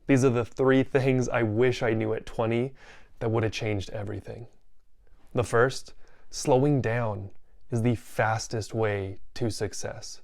These are the 3 things I wish I knew at 20 that would have changed everything. The first, slowing down is the fastest way to success.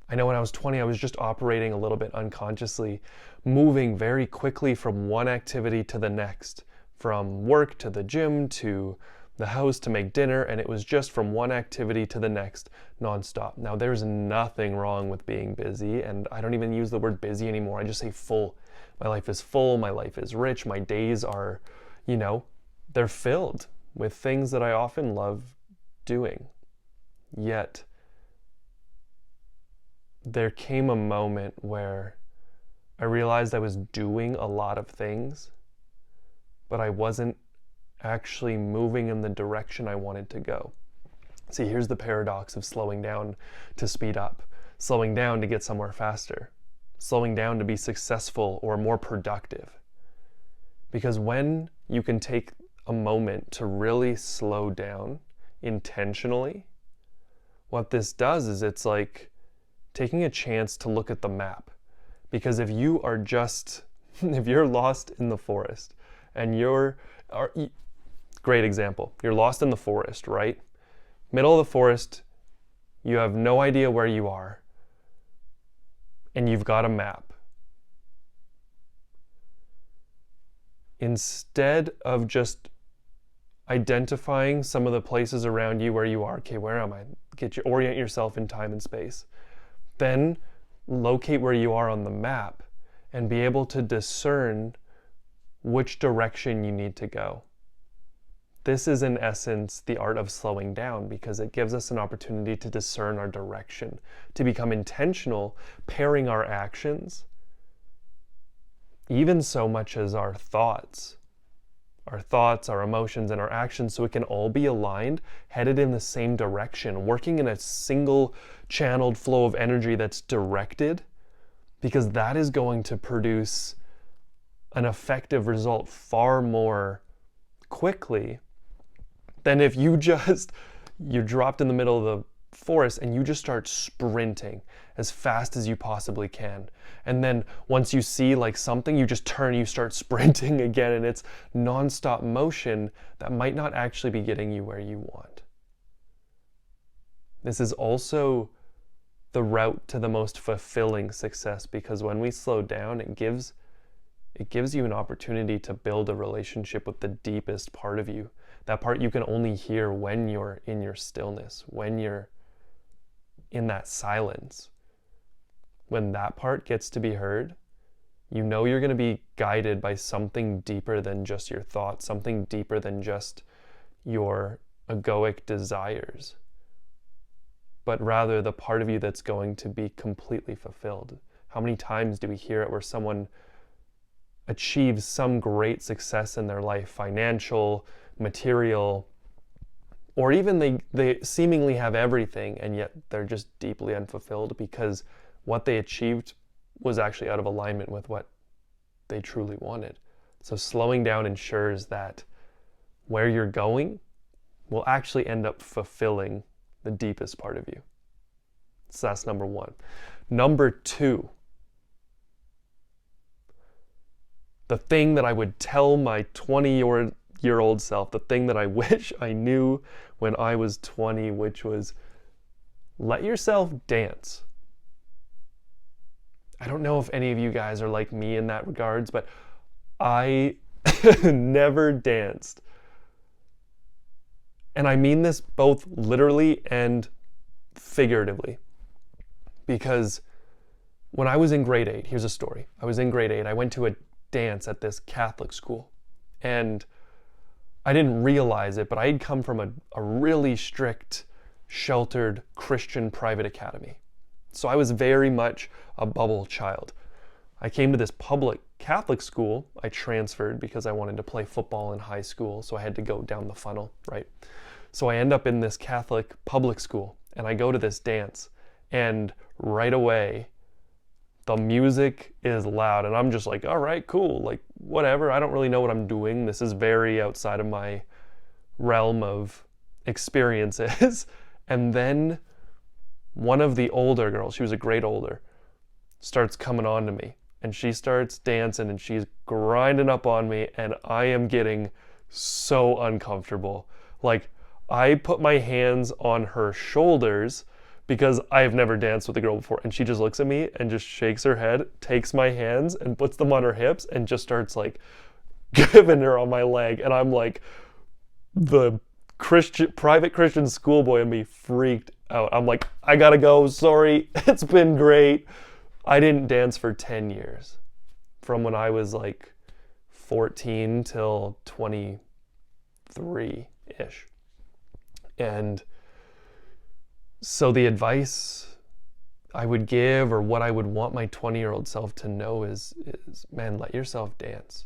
I know when I was 20, I was just operating a little bit unconsciously, moving very quickly from one activity to the next, from work to the gym to the house to make dinner, and it was just from one activity to the next nonstop. Now, there's nothing wrong with being busy, and I don't even use the word busy anymore. I just say full. My life is full, my life is rich, my days are, they're filled with things that I often love doing. Yet, there came a moment where I realized I was doing a lot of things, but I wasn't actually moving in the direction I wanted to go. See, here's the paradox of slowing down to speed up, slowing down to get somewhere faster, slowing down to be successful or more productive. Because when you can take a moment to really slow down intentionally, what this does is it's like taking a chance to look at the map. Because if you're lost in the forest and great example, you're lost in the forest, right? Middle of the forest, you have no idea where you are, and you've got a map. Instead of just identifying some of the places around you where you are, okay, where am I? Orient yourself in time and space. Then locate where you are on the map and be able to discern which direction you need to go. This is in essence the art of slowing down, because it gives us an opportunity to discern our direction, to become intentional, pairing our actions, even so much as our thoughts, our emotions, and our actions, so it can all be aligned, headed in the same direction, working in a single channeled flow of energy that's directed, because that is going to produce an effective result far more quickly than if you're dropped in the middle of the forest and you just start sprinting as fast as you possibly can. And then once you see like something, you just turn, you start sprinting again, and it's nonstop motion that might not actually be getting you where you want. This is also the route to the most fulfilling success, because when we slow down, it gives you an opportunity to build a relationship with the deepest part of you. That part you can only hear when you're in your stillness, when you're in that silence. When that part gets to be heard, you know you're going to be guided by something deeper than just your thoughts, something deeper than just your egoic desires, but rather the part of you that's going to be completely fulfilled. How many times do we hear it where someone achieves some great success in their life, financial, material, or even they seemingly have everything, and yet they're just deeply unfulfilled because what they achieved was actually out of alignment with what they truly wanted. So slowing down ensures that where you're going will actually end up fulfilling the deepest part of you. So that's number 1. Number 2, the thing that I would tell my 20-year-old self, the thing that I wish I knew when I was 20, which was let yourself dance. I don't know if any of you guys are like me in that regards, but I never danced. And I mean this both literally and figuratively. Because when I was in grade 8, here's a story. I was in grade 8, I went to a dance at this Catholic school. And I didn't realize it, but I had come from a really strict, sheltered Christian private academy. So I was very much a bubble child. I came to this public Catholic school. I transferred because I wanted to play football in high school, so I had to go down the funnel, right? So I end up in this Catholic public school, and I go to this dance, and right away, the music is loud, and I'm just like, all right, cool, like, whatever, I don't really know what I'm doing. This is very outside of my realm of experiences. And then one of the older girls, she was a grade older, starts coming on to me. and she starts dancing and she's grinding up on me, and I am getting so uncomfortable. Like, I put my hands on her shoulders because I've never danced with a girl before, and she just looks at me and just shakes her head, takes my hands and puts them on her hips and just starts like giving her on my leg. And I'm like, the private Christian schoolboy in me freaked out. I'm like, I gotta go, sorry, it's been great. I didn't dance for 10 years, from when I was like 14 till 23-ish. And so the advice I would give, or what I would want my 20-year-old self to know is, man, let yourself dance.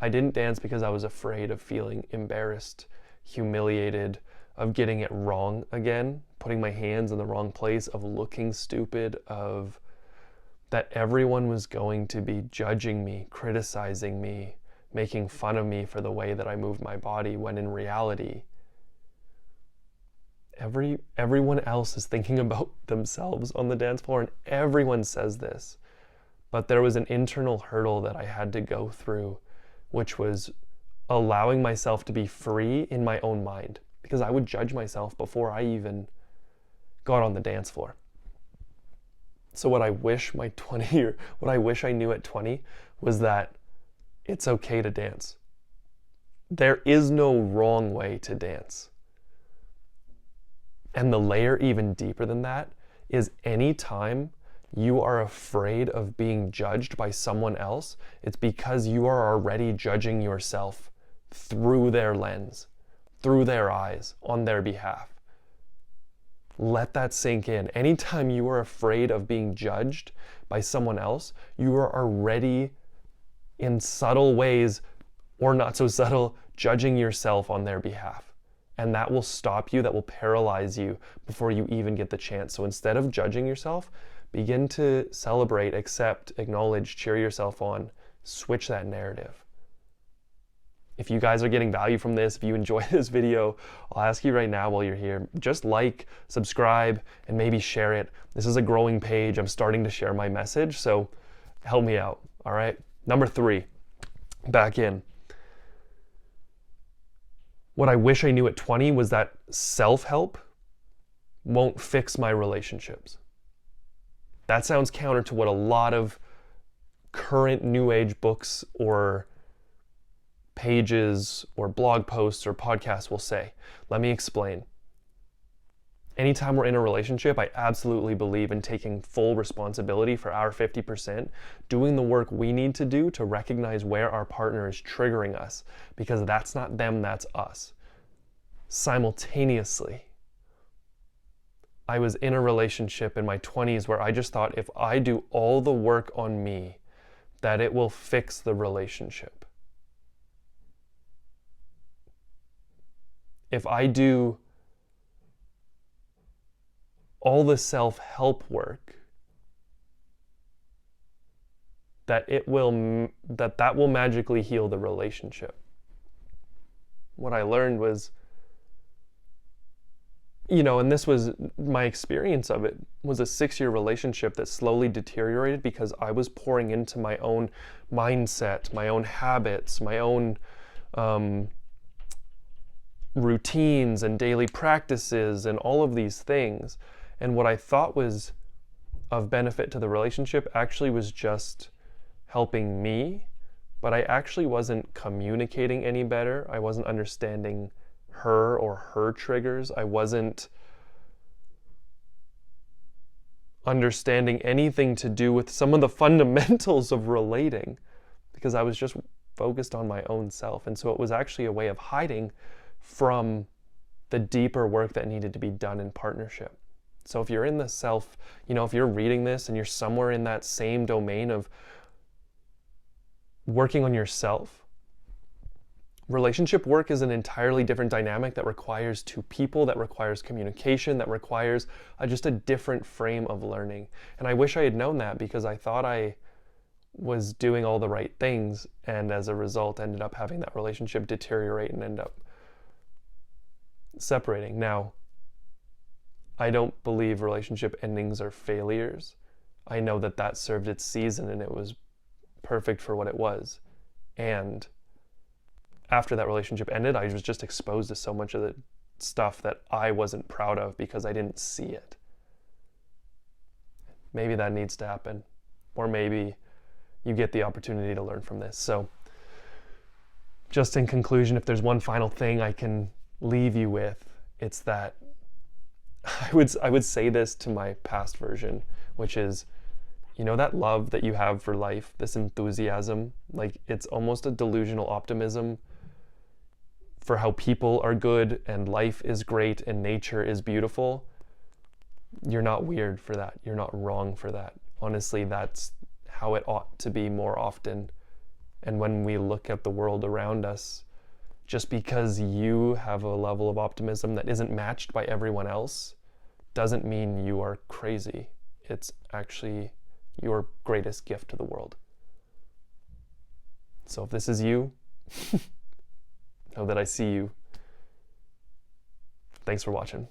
I didn't dance because I was afraid of feeling embarrassed, humiliated, of getting it wrong again, putting my hands in the wrong place, of looking stupid, of that everyone was going to be judging me, criticizing me, making fun of me for the way that I moved my body, when in reality, everyone else is thinking about themselves on the dance floor, and everyone says this. But there was an internal hurdle that I had to go through, which was allowing myself to be free in my own mind, because I would judge myself before I even got on the dance floor. So what I wish I knew at 20 was that it's okay to dance. There is no wrong way to dance. And the layer even deeper than that is, anytime you are afraid of being judged by someone else, it's because you are already judging yourself through their lens, through their eyes, on their behalf. Let that sink in. Anytime you are afraid of being judged by someone else, you are already, in subtle ways or not so subtle, judging yourself on their behalf. And that will stop you, that will paralyze you before you even get the chance. So instead of judging yourself, begin to celebrate, accept, acknowledge, cheer yourself on, switch that narrative. If you guys are getting value from this, if you enjoy this video, I'll ask you right now while you're here, just like, subscribe, and maybe share it. This is a growing page. I'm starting to share my message, so help me out, all right? Number 3, back in. What I wish I knew at 20 was that self-help won't fix my relationships. That sounds counter to what a lot of current New Age books or pages or blog posts or podcasts will say. Let me explain. Anytime we're in a relationship, I absolutely believe in taking full responsibility for our 50%, doing the work we need to do to recognize where our partner is triggering us, because that's not them, that's us. Simultaneously, I was in a relationship in my 20s where I just thought, if I do all the work on me, that it will fix the relationship. If I do all the self-help work, that will magically heal the relationship. What I learned was, and this was my experience of it, was a 6-year relationship that slowly deteriorated because I was pouring into my own mindset, my own habits, my own routines and daily practices and all of these things. And what I thought was of benefit to the relationship actually was just helping me, but I actually wasn't communicating any better. I wasn't understanding her or her triggers. I wasn't understanding anything to do with some of the fundamentals of relating, because I was just focused on my own self. And so it was actually a way of hiding from the deeper work that needed to be done in partnership. So if you're in the self, if you're reading this and you're somewhere in that same domain of working on yourself, relationship work is an entirely different dynamic that requires 2 people, that requires communication, that requires just a different frame of learning. And I wish I had known that, because I thought I was doing all the right things, and as a result ended up having that relationship deteriorate and end up separating. Now, I don't believe relationship endings are failures. I know that that served its season and it was perfect for what it was. And after that relationship ended, I was just exposed to so much of the stuff that I wasn't proud of because I didn't see it. Maybe that needs to happen. Or maybe you get the opportunity to learn from this. So just in conclusion, if there's one final thing I can leave you with, it's that I would say this to my past version, which is, you know, that love that you have for life, this enthusiasm, like it's almost a delusional optimism for how people are good and life is great and nature is beautiful. You're not weird for that. You're not wrong for that. Honestly, that's how it ought to be more often. And when we look at the world around us, just because you have a level of optimism that isn't matched by everyone else doesn't mean you are crazy. It's actually your greatest gift to the world. So if this is you, know that I see you. Thanks for watching.